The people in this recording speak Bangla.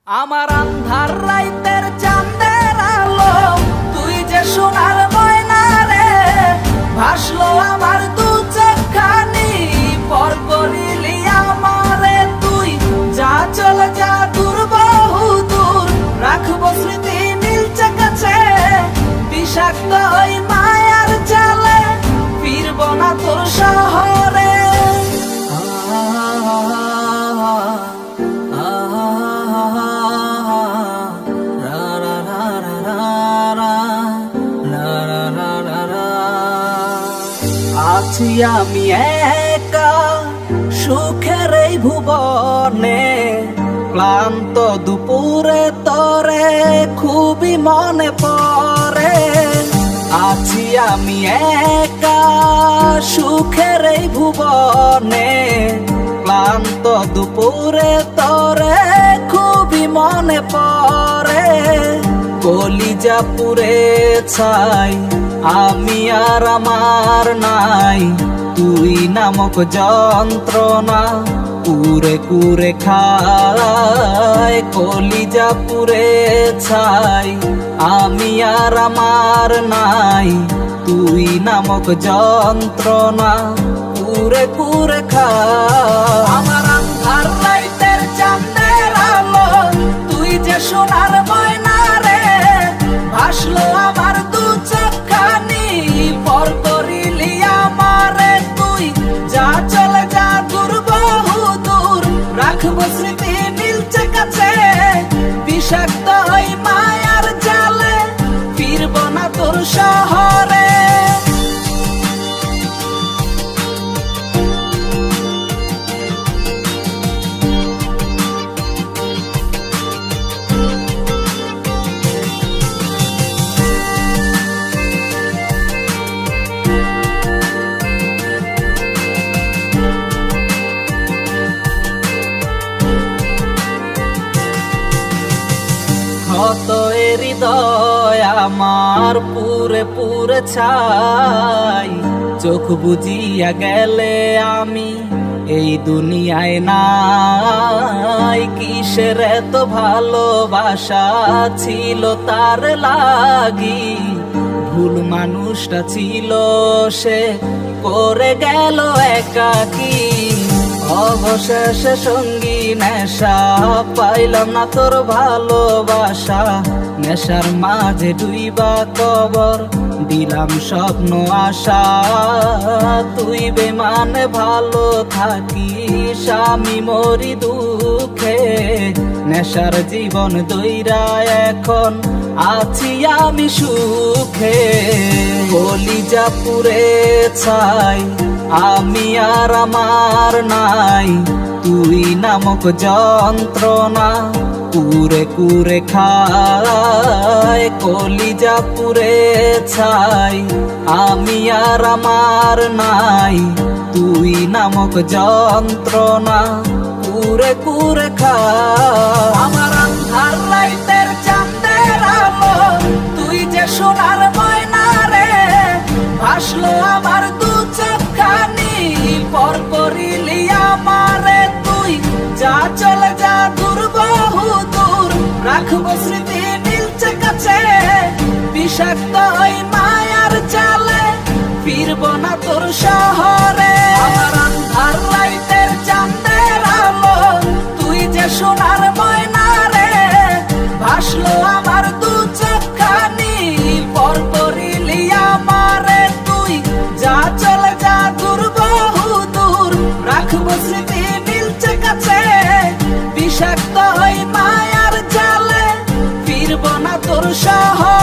আমার আন্ধার রাইতের চাঁদের আলো, তুই যে সোনার ময়না রে, ভাসলো আমার দু চোখখানি, পর করিলি আমারে তুই। যা চলে যা দূর বহু দূর, রাখবো স্মৃতি নীলচে কাছে, বিষাক্ত ওই মায়ার জালে ফিরব না তোর শহরে। আছি আমি একা সুখের এই ভুবনে, ক্লান্ত দুপুরে তরে খুবই মনে পড়ে। আছি আমি একা সুখের এই ভুবনে, ক্লান্ত দুপুরে তরে খুবই মনে পড়ে। কলিজা পুরে ছাই আমি আর আমার নাই, তুই নামক যন্ত্রণা কুরে কুরে খায়। কলিজা পুরে ছাই আমি আর আমার নাই, তুই নামক যন্ত্রণা কুরে কুরে খায়। আমার আন্ধার রাইতের চাঁদের আলো, তুই যে সোনার ময়না রে, ভাসলো আমার দু চোখখানি, পর করিলি আমারে তুই। যা চলে যা দূর বহু দূর, রাখবো স্মৃতি নীলচে কাছে, বিষাক্ত ওই মায়ার জালে ফিরব না তোর শহরে। কত হৃদয় আমার পুরে পুরে ছাই, চোখ বুজিয়া গেলে আমি এই দুনিয়ায় নাই। কিসের এত ভালোবাসা ছিল তার লাগি, ভুল মানুষটা ছিল সে করে গেল একাকী। অবশেষে সঙ্গী নেশা পাইলাম না তোর ভালোবাসা, নেশার মাঝে ডুইবা কবর দিলাম স্বপ্ন আশা। তুই বেমানে ভালো থাকিস আমি মরি দুঃখে, নেশার জীবন দইরা এখন আছি আমি সুখে। কলিজা পুরে ছাই আমি আর আমার নাই, তুই নামক যন্ত্রণা কুরে কুরে খায়। কলিজা পুরে ছাই আমি আর আমার নাই, তুই নামক যন্ত্রণা কুরে কুরে খায়। আমার আন্ধার রাইতের চাঁদের আলো, তুই যে সোনার ময়না রে, ভাসলো আমার দু চোখখানি, পর করিলি আমারে তুই। যা চলে যা দূর বহু দূর, রাখবো স্মৃতি নীলচে কাছে, বিষাক্ত ওই মায়ার জালে ফিরব না তোর শহরে। আমার আন্ধার রাইতের চাঁদের আলো, তুই যে সোনার ময়না রে, ভাসলো আমার দু চোখখানি, পর করিলি আমারে তুই। যা চলে যা দূর বহু দূর, রাখবো স্মৃতি নীলচে কাছে, বিষাক্ত ওই মায়ার জালে ফিরব না তোর শহরে।